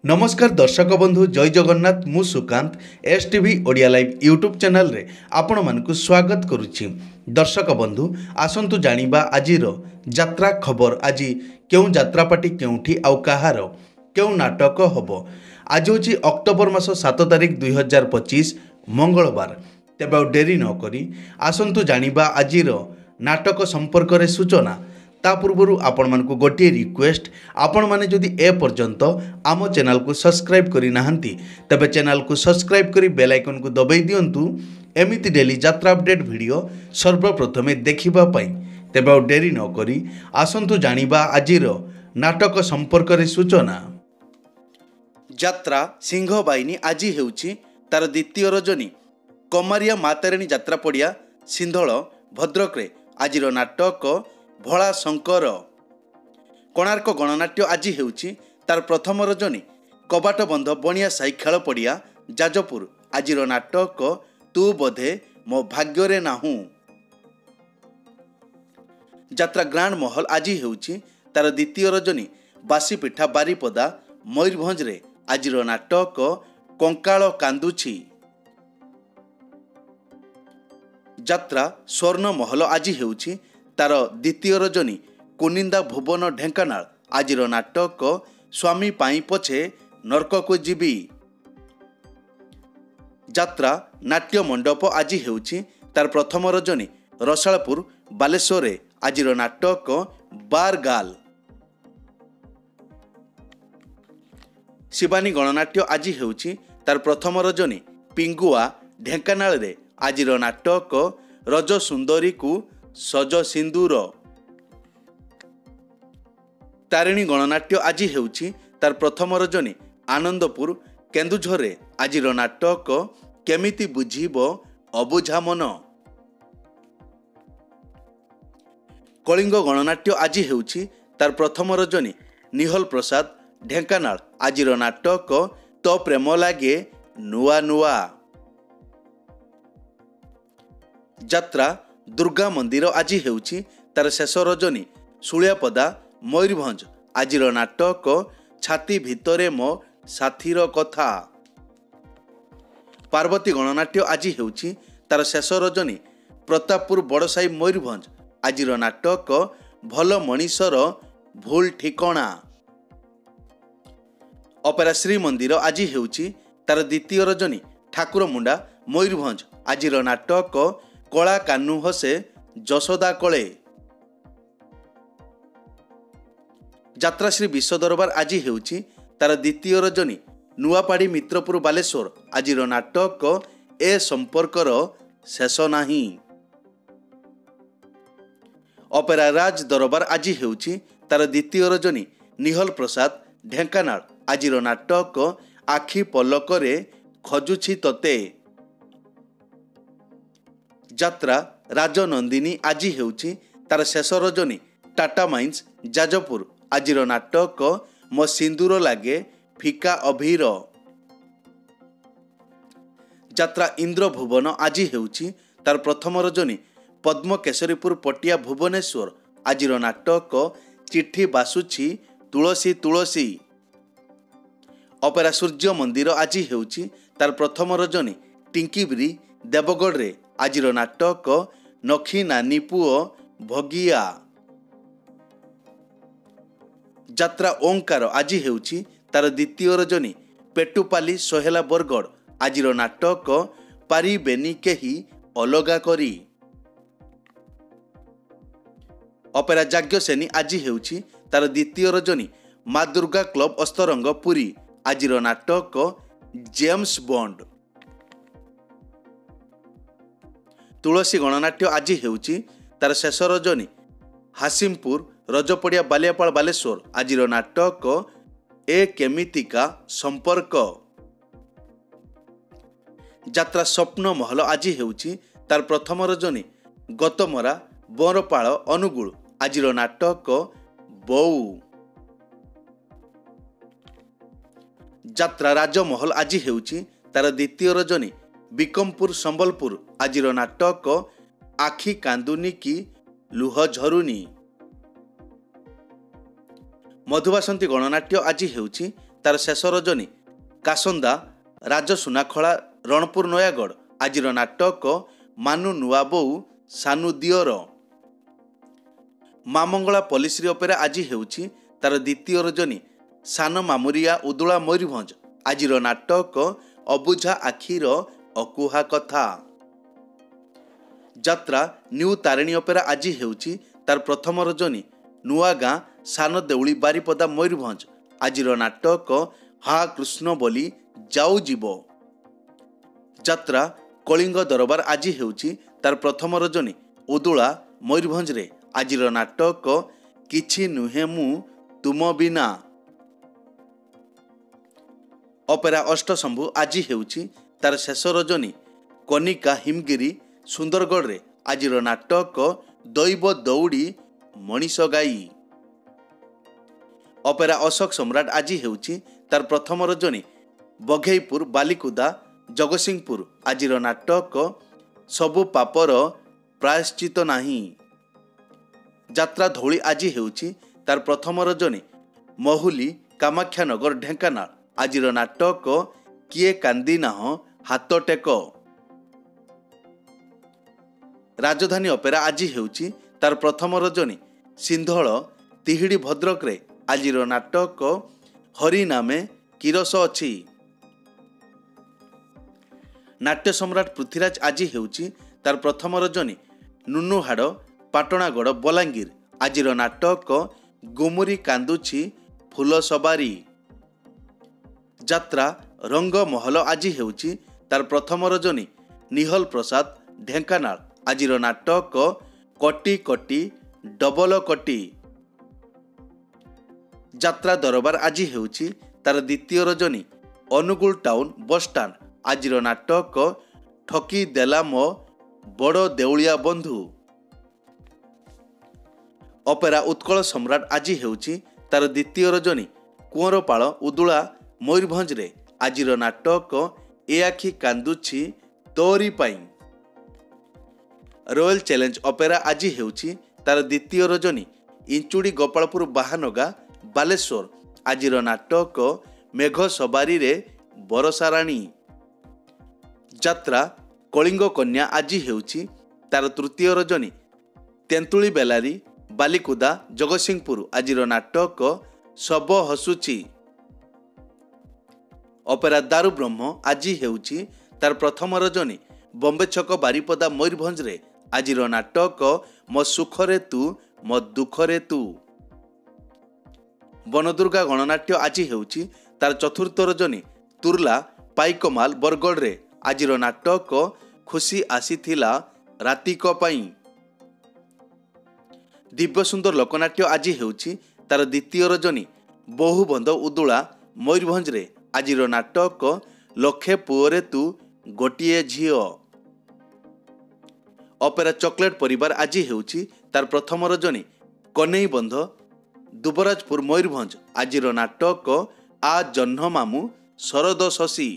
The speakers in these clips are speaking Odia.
नमस्कार दर्शक बंधु जय जगन्नाथ मु Sukant S TV Odia live YouTube channel रे आपण मानकु स्वागत करुछि। दर्शक बंधु आसंतु जानिबा आजिर यात्रा खबर। आज केउ यात्रापाटी केउठी आउ कहार केउ नाटक हबो। आज होछि अक्टोबर मास 7 तारिख 2025 मंगलवार। तेबे डेरी न करी आसंतु जानिबा आजिर नाटक संपर्क रे सूचना। ता पूर्व आपण मानकु गोटे रिक्वेस्ट, आपण माने जदि ए पर्यंत आम चैनल को सब्सक्राइब करि नाहंती तबे चैनल को सब्सक्राइब करी बेल आइकन को दबाई दियंतु एमिति डेली यात्रा अपडेट वीडियो सर्वप्रथमे देखिबा पई। तेबे डेरी न करी आसंतु जानिबा आजिर नाटक संपर्क रे सूचना। यात्रा सिंह बाहिनी आज हेउछि तार द्वितीय रजनी। कमारिया मातारिणी यात्रा पड़िया सिंधल भद्रक रे आजिर नाटक भोला शंकर। कोणार्क गणनाट्य आज हेउछि तार प्रथम रजनी। कबाट बंध बणिया साई खेल पड़िया जाजपुर आजिर नाटक तू बोधे मो भाग्य रे नाहू। यात्रा ग्रांड महल आज हेउछि तार द्वितीय रजनी। बासीपिठा बारीपदा मयूरभंज रे आजिर नाटक कंकाल कांदुछि। यात्रा स्वर्ण महल आज हेउछि तार द्वितीय रजनी। कुनिंदा भुवन ढेंकानाल आजिर नाटक स्वामी पाई पछे नरक को जीवी। यात्रा नाट्य मंडप आज हेउछि तार प्रथम रजनी। रसालपुर बालेश्वर आजिर नाटक बार गाल। शिवानी गणनाट्य आज हेउछि तार प्रथम रजनी। पिंगुआ ढेंकानाल रे आजिर नाटक रज सुंदरी को सज सिंदूर। तारिणी गणनाट्य आज हेउछि तार प्रथम रजनी। आनंदपुर केन्दुझर रे आजिर नाटक केमिति बुझिबो अबुझा मन। कलिंग गणनाट्य आज हेउछि तार प्रथम रजनी। निहल प्रसाद ढेंकानाल आजिर नाटक तो प्रेम लागे नुआ नुआ। यात्रा दुर्गा मंदिर आज हेउछि तार शेष रजनी। सुलियापदा मयूरभंज आजिर नाटक छाती भितरे मो साथीर कथा। पार्वती गणनाट्य आज हेउछि तार शेष रजनी। प्रतापपुर बड़साई मयूरभंज आजिर नाटक भल मनीषर भूल ठिकणा। अपेरा श्री मंदिर आज हेउछि तार द्वितीय रजनी। ठाकुर मुंडा मयूरभंज आजिर नाटक कला कान्हू हसे जसोदा कले। यात्रा श्री विश्व दरबार आज हेउछि तार द्वितीय रजनी। नुआपाड़ी मित्रपुर बालेश्वर आजिर नाटक ए संपर्कर शेष नाही। अपेरा राज दरबार आज हेउछि तार द्वितीय रजनी। निहल प्रसाद ढेंकानाल आजिर नाटक आखि पलकरे खजुछि तते। यात्रा राजनंदिनी आज हेउछि तार शेष रजनी। टाटा माइंस जाजपुर आजिर नाटक मो सिंदूर लागे फिका अभीर। यात्रा इंद्र भुवन आज हेउछि तार प्रथम रजनी। पद्म केशरीपुर पटिया भुवनेश्वर आजिर नाटक चिट्ठी बासुछि तुलसी तुलसी। अपेरा सूर्य मंदिर आज हेउछि तार प्रथम रजनी। टिंकीब्री देवगढ़ रे आजिर नाटक नखी नानी पुओ भगिया। यात्रा ओंकार आज हेउछि तार द्वितीय रजनी। पेटुपाली सोहेला बरगढ़ आजिर नाटक पारी बेनी केही अलगा करी। अपेरा जाग्यसेनी आज हेउछि तार द्वितीय रजनी। माँ दुर्गा क्लब अस्तरंग पुरी आजिर नाटक जेम्स बॉन्ड। तुलसी गणनाट्य आज हेउछि तार शेष रजनी। हासिमपुर रजपड़िया बालियापाल बालेश्वर आजिर नाटक ए केमितिका संपर्क। यात्रा स्वप्न महल आज हेउछि तार प्रथम रजनी। गतमरा बरपाल अनुगुल आजिर नाटक बऊ। यात्रा राजमहल आज हेउछि तार द्वितीय रजनी। बिकमपुर संबलपुर आजिर नाटक आखि कांदुनी की लुह झरुनी। मधुबासंती गणनाट्य आज हेउछि ତାର ଶେଷ ରଜନୀ କାସନ୍ଦା ରାଜସୁନାଖଳା ରଣପୁର ନୟାଗଡ଼ ଆଜିର ନାଟକ ମାନୁ ନୂଆ ବୋଉ ସାନୁ ଦିଅର। ମା ମଙ୍ଗଳା ପଲିଶ୍ରୀ ଅପେରା ଆଜି ହେଉଛି ତାର ଦ୍ୱିତୀୟ ରଜନୀ ସାନ ମାମୁରିଆ ଉଦୁଳା ମୟୂରଭଞ୍ଜ ଆଜିର ନାଟକ ଅବୁଝା ଆଖିର ଅକୁହା କଥା। ଯାତ୍ରା ନ୍ୟୁ ତାରିଣୀ ଅପେରା ଆଜି ହେଉଛି ତାର ପ୍ରଥମ ରଜନୀ ନୂଆ ଗାଁ ସାନ ଦେଉଳି ବାରିପଦା ମୟୂରଭଞ୍ଜ ଆଜିର ନାଟକ ହା କୃଷ୍ଣ ବୋଲି ଯାଉ ଯିବ। ଯାତ୍ରା କଳିଙ୍ଗ ଦରବାର ଆଜି ହେଉଛି ତାର ପ୍ରଥମ ରଜନୀ ଉଦୁଳା ମୟୂରଭଞ୍ଜରେ ଆଜିର ନାଟକ କିଛି ନୁହେଁ ମୁଁ ତୁମ ବିନା। ଅପେରା ଅଷ୍ଟଶମ୍ଭୁ ଆଜି ହେଉଛି ତାର ଶେଷ ରଜନୀ କନିକା ହିମଗିରି ସୁନ୍ଦରଗଡ଼ରେ ଆଜିର ନାଟକ ଦୈବ ଦୌଡ଼ି ମଣିଷ ଗାଈ। ଅପେରା ଅଶୋକ ସମ୍ରାଟ ଆଜି ହେଉଛି ତାର ପ୍ରଥମ ରଜନୀ ବଘେଇପୁର ବାଲିକୁଦା ଜଗତସିଂହପୁର ଆଜିର ନାଟକ ସବୁ ପାପର ପ୍ରାୟଶ୍ଚିତ ନାହିଁ। ଯାତ୍ରା ଧଉଳି ଆଜି ହେଉଛି ତାର ପ୍ରଥମ ରଜନୀ ମହୁଲି କାମାକ୍ଷାନଗର ଢେଙ୍କାନାଳ ଆଜିର ନାଟକ କିଏ କାନ୍ଦି ନାହଁ ହାତ ଟେକ। ରାଜଧାନୀ ଅପେରା ଆଜି ହେଉଛି ତାର ପ୍ରଥମ ରଜନୀ ସିନ୍ଧଳ ତିହିଡ଼ି ଭଦ୍ରକରେ ଆଜିର ନାଟକ ହରି ନାମେ କିରସ ଅଛି। ନାଟ୍ୟ ସମ୍ରାଟ ପୃଥ୍ୱୀରାଜ ଆଜି ହେଉଛି ତାର ପ୍ରଥମ ରଜନୀ ନୁନୁହାଡ଼ ପାଟଣାଗଡ଼ ବଲାଙ୍ଗୀର ଆଜିର ନାଟକ ଗୁମୁରି କାନ୍ଦୁଛି ଫୁଲ ସବାରି। ଯାତ୍ରା ରଙ୍ଗମହଲ ଆଜି ହେଉଛି ତାର ପ୍ରଥମ ରଜନୀ ନିହଲ ପ୍ରସାଦ ଢେଙ୍କାନାଳ ଆଜିର ନାଟକ କଟି କଟି ଡବଲ କଟି। ଯାତ୍ରା ଦରବାର ଆଜି ହେଉଛି ତାର ଦ୍ୱିତୀୟ ରଜନୀ ଅନୁଗୁଳ ଟାଉନ ବସଷ୍ଟାଣ୍ଡ ଆଜିର ନାଟକ ଠକି ଦେଲା ମୋ ବଡ଼ ଦେଉଳିଆ ବନ୍ଧୁ। ଅପେରା ଉତ୍କଳ ସମ୍ରାଟ ଆଜି ହେଉଛି ତାର ଦ୍ୱିତୀୟ ରଜନୀ କୁଅଁରପାଳ ଉଦୁଳା ମୟୂରଭଞ୍ଜରେ ଆଜିର ନାଟକ ଏ ଆଖି କାନ୍ଦୁଛି ତୋରି ପାଇଁ। ରୟାଲ ଚ୍ୟାଲେଞ୍ଜ ଅପେରା ଆଜି ହେଉଛି ତାର ଦ୍ୱିତୀୟ ରଜନୀ ଇଞ୍ଚୁଡ଼ି ଗୋପାଳପୁର ବାହାନଗା ବାଲେଶ୍ୱର ଆଜିର ନାଟକ ମେଘ ସବାରିରେ ବରସାରାଣୀ। ଯାତ୍ରା କଳିଙ୍ଗ କନ୍ୟା ଆଜି ହେଉଛି ତାର ତୃତୀୟ ରଜନୀ ତେନ୍ତୁଳି ବେଲାରୀ ବାଲିକୁଦା ଜଗତସିଂହପୁର ଆଜିର ନାଟକ ଶବ ହସୁଛି। ଅପେରା ଦାରୁ ବ୍ରହ୍ମ ଆଜି ହେଉଛି ତାର ପ୍ରଥମ ରଜନୀ ବମ୍ବେ ଛକ ବାରିପଦା ମୟୂରଭଞ୍ଜରେ ଆଜିର ନାଟକ ମୋ ସୁଖରେ ତୁ ମୋ ଦୁଃଖରେ ତୁ। ବନଦୁର୍ଗା ଗଣନାଟ୍ୟ ଆଜି ହେଉଛି ତାର ଚତୁର୍ଥ ରଜନୀ ତୁର୍ଲା ପାଇକମାଲ ବରଗଡ଼ରେ ଆଜିର ନାଟକ ଖୁସି ଆସିଥିଲା ରାତିକ ପାଇଁ। ଦିବ୍ୟ ସୁନ୍ଦର ଲୋକନାଟ୍ୟ ଆଜି ହେଉଛି ତାର ଦ୍ୱିତୀୟ ରଜନୀ ବହୁବନ୍ଧ ଉଦୁଳା ମୟୂରଭଞ୍ଜରେ ଆଜିର ନାଟକ ଲକ୍ଷେ ପୁଅରେ ତୁ ଗୋଟିଏ ଝିଅ। ଅପେରା ଚକୋଲେଟ ପରିବାର ଆଜି ହେଉଛି ତାର ପ୍ରଥମ ରଜନୀ କନେଇବନ୍ଧ ଦୁବରାଜପୁର ମୟୂରଭଞ୍ଜ ଆଜିର ନାଟକ ଆ ଜହ୍ନ ମାମୁଁ ଶରଦ ଶଶୀ।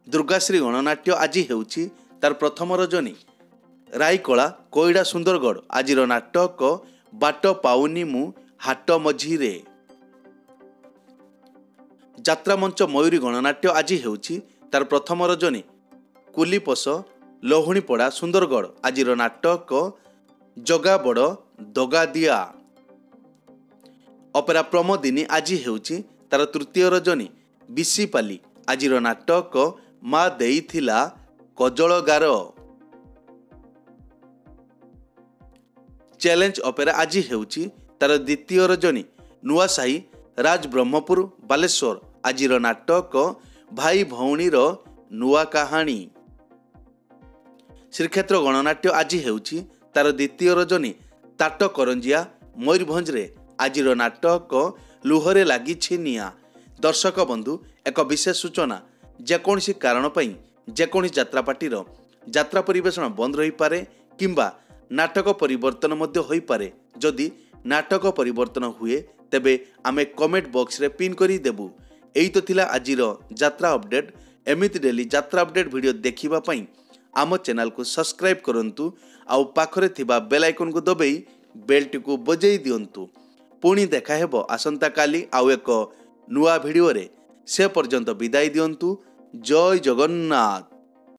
ଦୁର୍ଗାଶ୍ରୀ ଗଣନାଟ୍ୟ ଆଜି ହେଉଛି ତାର ପ୍ରଥମ ରଜନୀ ରାଇକଳା କୋଇଡ଼ା ସୁନ୍ଦରଗଡ଼ ଆଜିର ନାଟକ ବାଟ ପାଉନି ମୁଁ ହାଟ ମଝିରେ। ଯାତ୍ରାମଞ୍ଚ ମୟୂରୀ ଗଣନାଟ୍ୟ ଆଜି ହେଉଛି ତାର ପ୍ରଥମ ରଜନୀ କୁଲିପୋଷ ଲହୁଣୀପଡ଼ା ସୁନ୍ଦରଗଡ଼ ଆଜିର ନାଟକ ଜଗା ବଡ଼ ଦଗା ଦିଆ। ଅପେରା ପ୍ରମୋଦିନୀ ଆଜି ହେଉଛି ତାର ତୃତୀୟ ରଜନୀ ବିଶିପାଲି ଆଜିର ନାଟକ ମା ଦେଇଥିଲା କଜଳ ଗାର। ଚ୍ୟାଲେଞ୍ଜ ଅପେରା ଆଜି ହେଉଛି ତାର ଦ୍ୱିତୀୟ ରଜନୀ ନୂଆସାହି ରାଜବ୍ରହ୍ମପୁର ବାଲେଶ୍ୱର ଆଜିର ନାଟକ ଭାଇ ଭଉଣୀର ନୂଆ କାହାଣୀ। ଶ୍ରୀକ୍ଷେତ୍ର ଗଣନାଟ୍ୟ ଆଜି ହେଉଛି ତାର ଦ୍ୱିତୀୟ ରଜନୀ ତାଟ କରଞ୍ଜିଆ ମୟୂରଭଞ୍ଜରେ ଆଜିର ନାଟକ ଲୁହରେ ଲାଗିଛି ନିଆଁ। ଦର୍ଶକ ବନ୍ଧୁ ଏକ ବିଶେଷ ସୂଚନା ଯେକୌଣସି କାରଣ ପାଇଁ ଯେକୌଣସି ଯାତ୍ରାପାର୍ଟିର ଯାତ୍ରା ପରିବେଷଣ ବନ୍ଦ ରହିପାରେ କିମ୍ବା ନାଟକ ପରିବର୍ତ୍ତନ ମଧ୍ୟ ହୋଇପାରେ। ଯଦି ନାଟକ ପରିବର୍ତ୍ତନ ହୁଏ ତେବେ ଆମେ କମେଣ୍ଟ ବକ୍ସରେ ପିନ୍ କରି ଦେବୁ। ଏଇ ତ ଥିଲା ଆଜିର ଯାତ୍ରା ଅପଡେଟ୍। ଏମିତି ଡେଲି ଯାତ୍ରା ଅପଡେଟ୍ ଭିଡ଼ିଓ ଦେଖିବା ପାଇଁ ଆମ ଚ୍ୟାନେଲକୁ ସବସ୍କ୍ରାଇବ୍ କରନ୍ତୁ ଆଉ ପାଖରେ ଥିବା ବେଲ୍ ଆଇକନକୁ ଦବାଇ ବେଲ୍ଟିକୁ ବଜାଇ ଦିଅନ୍ତୁ। ପୁଣି ଦେଖା ହେବ ଆସନ୍ତାକାଲି ଆଉ ଏକ नुआ भिडियो रे से पर्यंत विदाई दियंतु। जय जगन्नाथ।